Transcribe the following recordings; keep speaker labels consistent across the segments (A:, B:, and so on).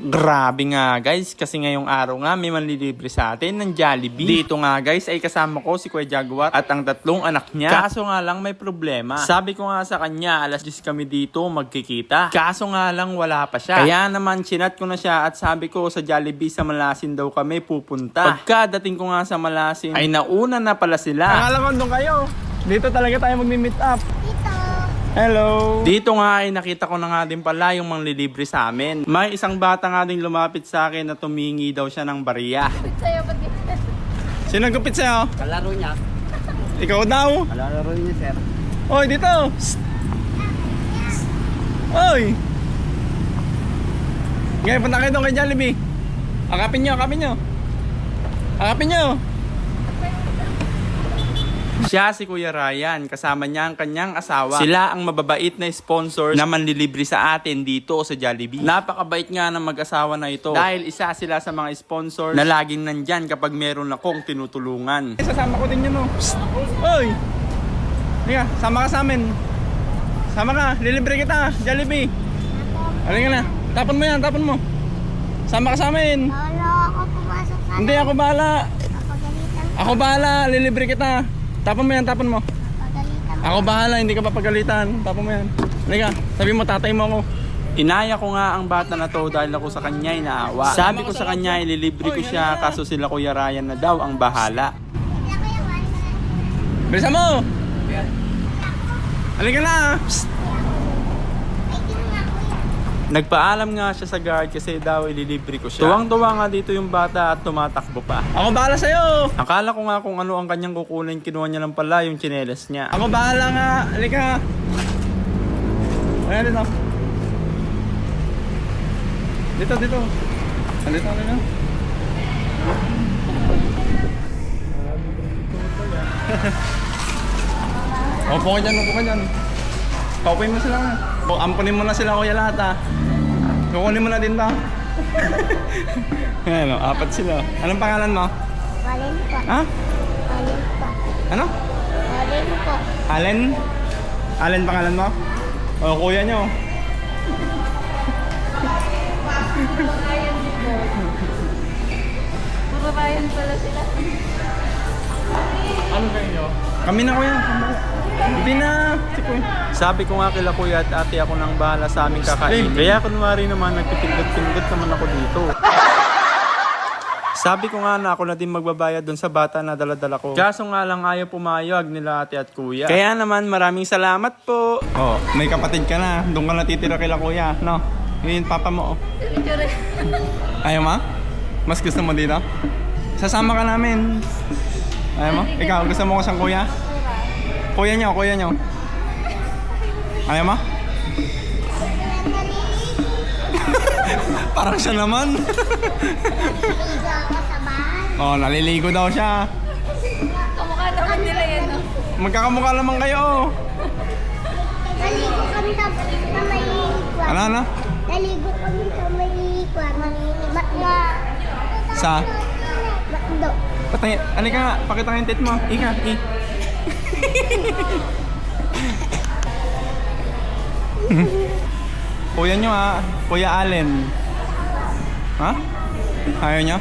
A: Grabe nga guys, kasi ngayong araw nga may manlilibre sa atin ng Jollibee. Dito nga guys ay kasama ko si Kuya Jaguar at ang tatlong anak niya. Kaso nga lang may problema. Sabi ko nga sa kanya, alas 10 kami dito magkikita. Kaso nga lang wala pa siya. Kaya naman chinat ko na siya at sabi ko sa Jollibee sa Malasin daw kami pupunta. Pagkadating ko nga sa Malasin ay nauna na pala sila.
B: Akala ko doon kayo. Dito talaga tayo mag-meet up. Hello!
A: Dito nga ay nakita ko na nga din pala yung manglilibre sa amin. May isang bata nga din lumapit sa akin na tumingi daw siya ng bariya.
B: Sino nagkupit sa'yo?
C: Kalaro niya.
B: Ikaw daw?
C: Kalaro niya, sir.
B: Oy, dito! Psst. Oy! Ngayon, punta kayo doon kay Jollibee. Akapin nyo, akapin nyo. Akapin nyo.
A: Siya si Kuya Ryan, kasama niya ang kanyang asawa. Sila ang mababait na sponsor na manlilibre sa atin dito sa Jollibee. Napakabait nga ng mag-asawa na ito dahil isa sila sa mga sponsor na laging nandyan kapag meron akong tinutulungan.
B: Sasama ko din yun, oh. Psst. Oy! Halika, sama ka sa amin. Sama ka, lilibre kita, Jollibee. Halika na, tapon mo yan, tapon mo. Sama ka sa amin.
D: Wala ako pumasok sa
B: Hindi, ako bahala.
D: Papagalitan.
B: Ako bahala, lilibre kita. Tapon mo yan, tapon mo.
D: Papagalitan.
B: Ako bahala, hindi ka papagalitan. Tapon mo yan. Halika, sabi mo tatay mo ako.
A: Inaya ko nga ang bata na to dahil ako sa kanya ay naawa. Sabi ko sa kanya ililibre ko siya kaso sila Kuya Ryan na daw ang bahala.
B: Bilisan mo! Halika na! Psst.
A: Nagpaalam nga siya sa guard kasi daw ililibre ko siya. Tuwang-tuwa nga dito yung bata at tumatakbo pa.
B: Ako bahala sa'yo!
A: Akala ko nga kung ano ang kanyang kukunin, kinuha niya lang pala yung tsinelas niya.
B: Ako bahala nga! Halika! Ayan dito. Dito, dito. Dito, dito. Upo ka dyan, upo ka dyan. Paupuin mo sila. Ampunin mo na sila, Kuya Lata. Kukunin mo na din to. Ayan o, 4 sila. Anong pangalan mo?
D: Walin po.
B: Ha?
D: Walin po.
B: Ano?
D: Walin po.
B: Allen? Allen pangalan mo? O, kuya nyo.
D: Puro Ryan pala sila.
B: Ano kayo? Kami na, kuya. Hindi na. Si kuya.
A: Sabi ko nga kila Kuya at ate ako nang bahala sa aming kakain. Kaya kunwari naman nagpipindot-pindot naman ako dito. Sabi ko nga na ako na din magbabayad dun sa bata na dala-dala ko. Kaso nga lang ayaw pumayag nila ate at kuya. Kaya naman maraming salamat po.
B: Oh, may kapatid ka na. Doon ka natitira kila kuya. No? Yun yung papa mo. Oh. Ayaw mo? Mas gusto mo dito? Sasama ka namin. Ayaw mo? Ikaw, gusto mo ko siyang kuya? Kuya nyo, kuya nyo. Ayaw mo? Parang siya naman.
D: Naliligo ako sa bahay.
B: Oh, naliligo daw siya.
D: Kamukha naman nila yan, no?
B: Magkakamukha naman kayo.
D: Naligo kami sa may kwan.
B: Ano?
D: Naligo kami sa may kwan. Matdo.
B: Sa?
D: Matdo.
B: Patay, alika nga, pakita nga yung tit mo. Ika, Kuya nyo ha, Kuya Allen. Ha? Ayaw nyo?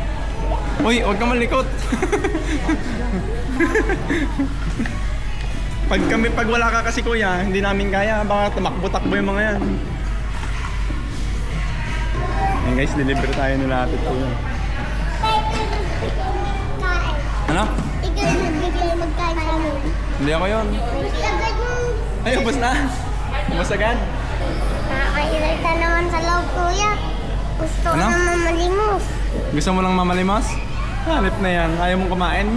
B: Uy, huwag ka malikot. Pag wala ka kasi kuya, hindi namin kaya. Baka tumakbo-takbo yung mga yan. Ayan guys, deliver tayo nila atit kuya. Ano?
D: Ikaw yung nagbigay magkain sa amin.
B: Hindi ako yun.
D: Agad yung
B: Ay, ubos na. Ubos agad.
D: nakakairita naman sa loob, kuya. Gusto ko
B: Ano?
D: naman malimos.
B: Gusto mo lang mamalimos? Halip na yan. Ayaw mong kumain?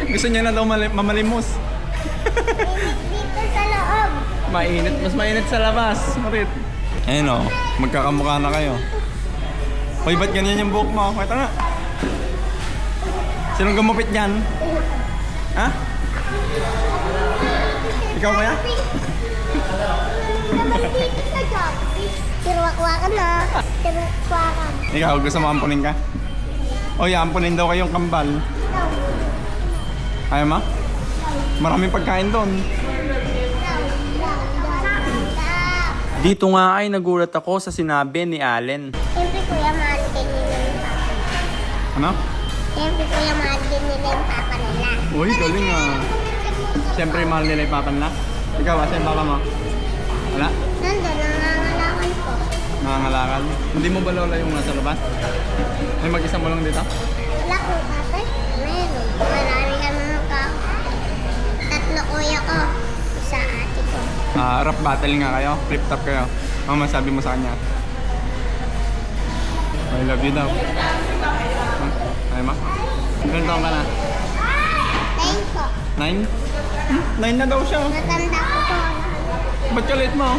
B: Gusto niya na daw mamalimos.
D: Dito sa loob.
B: Mainit. Mas mainit sa labas. Marit. Ayun o. Magkakamukha na kayo. Hoy, ba't ganyan yung buhok mo? Kaya nga. Sinong gumupit dyan? Ha? Ikaw kaya?
D: Naman dito sa Jollibee. Tirwakwakan na. Tirwakwakan.
B: Ikaw, gusto mo ampunin ka? Oy, ampunin daw kayong kambal. Ayaw mo? Maraming pagkain doon.
A: Dito nga ay nagulat ako sa sinabi ni Allen.
D: Siyempre, kuya, mahal din nila yung papa.
B: Ano?
D: Siyempre, kuya, mahal din nila yung papa nila.
B: Uy, galing ah. Siyempre, mahal nila yung papa nila. Ikaw, asa yung papa mo? Wala?
D: Nandun, nangangalakan ko.
B: Nangangalakal. Hindi mo ba lola yung nasa labas? Ay, mag-isa mo lang dito?
D: Wala kong tatay. Meron. Marami kami ng kao. 3 kuya ko. Isa ate ko.
B: Rap battle nga kayo? Flip top kayo? Ano masabi mo sa kanya? I love you daw. Ay ma? Ilan taong ka na?
D: 9 po.
B: 9? 9 na daw siya.
D: Natanda ko po.
B: Ba't ka late mo?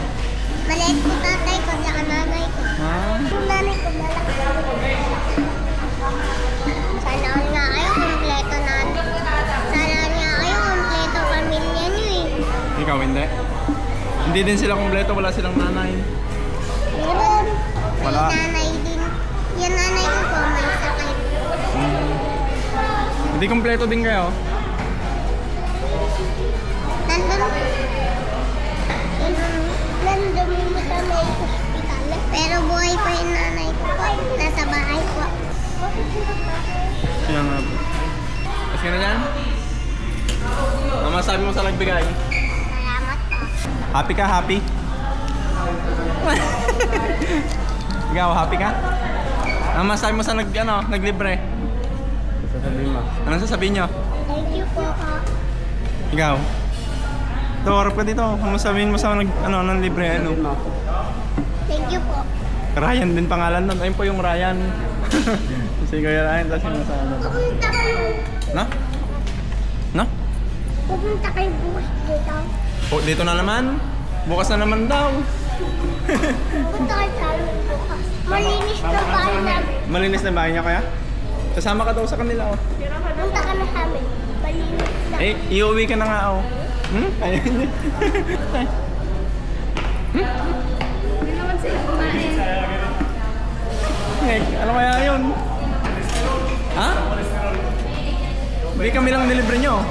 D: Maliit ko tatay ko, saka nanay ko.
B: Ha?
D: Yung nanay ko, malaki. Sana all nga kayo, kompleto nanay. Sana all nga kayo, kompleto pamilya niyo eh.
B: Ikaw hindi? Hindi din sila kompleto, wala silang nanay.
D: Meron.
B: Wala.
D: May nanay din. Yung nanay ko po, may sakit.
B: Hindi kompleto din kayo?
D: Nandun mo sa may hospital. Pero buhay pa yung nanay ko po. Nasa bahay po.
B: Kaya nga po. Tapos ka na dyan? Ano masabi mo sa nagbigay?
D: Salamat po.
B: Happy ka? Happy? Ikaw, happy ka? Ano masabi mo sa naglibre? Sasabihin mo. Anong sasabihin nyo?
D: Thank you po.
B: Ikaw? Ito, harap ka dito. Ano sabihin mo sa ng libre? Ano?
D: Thank you po.
B: Ryan din pangalan nun. Ayun po yung Ryan. Si Kuya Ryan, tapos yung nasa ano.
D: Pupunta kayo.
B: No? No?
D: Pupunta kayo bukas dito.
B: Oh, dito na naman. Bukas na naman daw.
D: Pupunta kayo sa amin bukas. Malinis na bahay namin.
B: Malinis na bahay niya kaya? Kasama ka daw sa kanila oh.
D: Punta ka na sa amin. Malinis na.
B: Eh, iuwi ka na nga oh. Ayun niya.
D: Hindi naman sila kumain.
B: Ano kaya yun? Ha? Hindi kami lang nilibre nyo.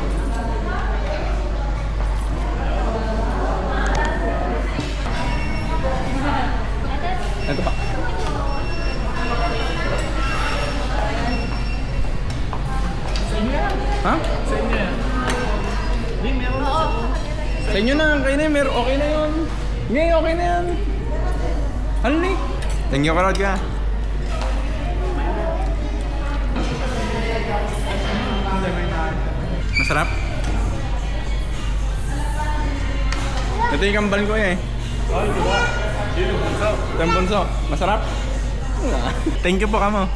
B: Ito pa. Ha? Sa inyo na, kayo na yun. Okay na yun. Ngayon, okay na yan. Halili. Thank you, Karod ka. Masarap? Ito yung kambal ko eh. Ito yung bunso. Masarap? Thank you po kamo.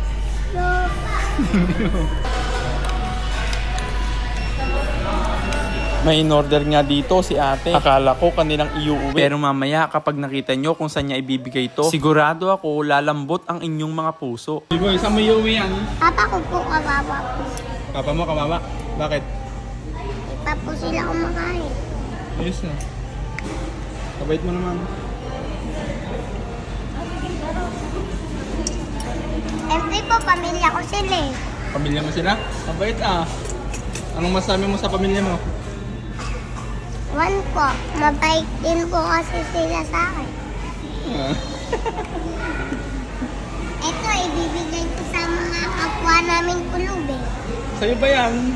A: May in-order nga dito si ate. Akala ko kanilang iuuwi. Pero mamaya kapag nakita nyo kung saan niya ibibigay to, sigurado ako lalambot ang inyong mga puso.
B: Boy, saan mo iuwi yan?
D: Papa ko po kawawa po.
B: Papa mo, kawawa. Bakit?
D: Pa po sila kumakain.
B: Ayos na. Kabait mo naman.
D: Siyempre po, pamilya ko sila eh.
B: Pamilya mo sila? Kabait ah. Anong masabi mo sa pamilya mo?
D: One po, mabait din po kasi sila sa akin. Ito, ibibigay ko sa mga kapwa namin kulube.
B: Sa'yo ba yan?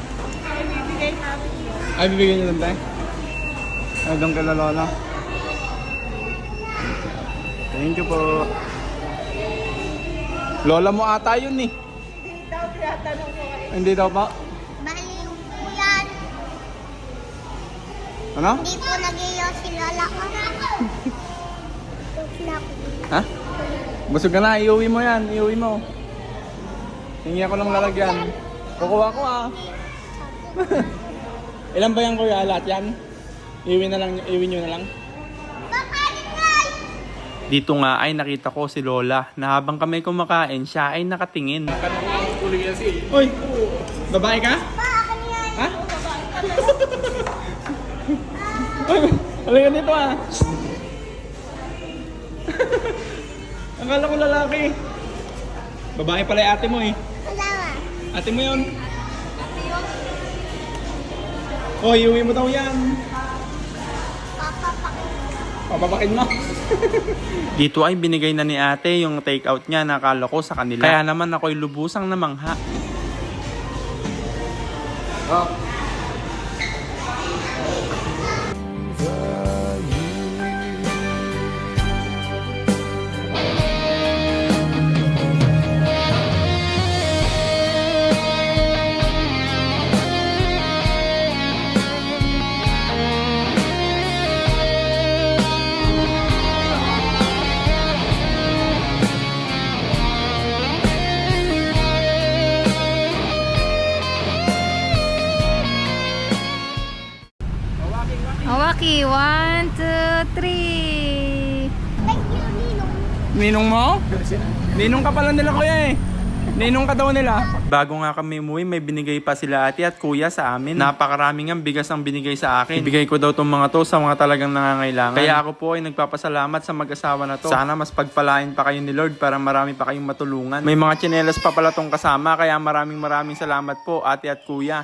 D: Ibibigay namin.
B: Ay, bibigyan niyo doon tayo? Ay, doon kala Lola. Thank you po. Lola mo ata yun eh. Hindi daw pa.
D: Baliw po yan.
B: Ano?
D: Hindi po nag-iyo si Lola ko.
B: Ha? Busog ka na, iuwi mo yan. Iuwi mo. Hingi ako ng lalagyan. Kukuha ko ah. Ilan ba yan kuya? Lahat yan? Iuwi na lang, iuwi nyo na lang.
A: Dito nga ay nakita ko si Lola na habang kami kumakain, siya ay nakatingin.
B: Uy! Babae ka? Ha? Uy! Halika dito ah! Akala ko lalaki. Babae pala yung ate mo eh.
D: Salamat.
B: Ate mo yun. Oh, iuwi mo daw yan.
D: Papa,
B: Papapakin mo.
A: Dito ay binigay na ni ate yung take out niya, nakala ko sa kanila. Kaya naman ako'y lubusang namangha.
C: Waki, 1, 2, 3.
D: Like yung ninong.
B: Ninong mo? Ninong ka pala nila kuya eh. Ninong ka daw nila.
A: Bago nga kami umuwi, may binigay pa sila ate at kuya sa amin. Napakaraming ang bigas ang binigay sa akin. Ibigay ko daw tong mga to sa mga talagang nangangailangan. Kaya ako po ay nagpapasalamat sa mag-asawa na to. Sana mas pagpalain pa kayo ni Lord para marami pa kayong matulungan. May mga tsinelas pa pala tong kasama, kaya maraming salamat po ate at kuya.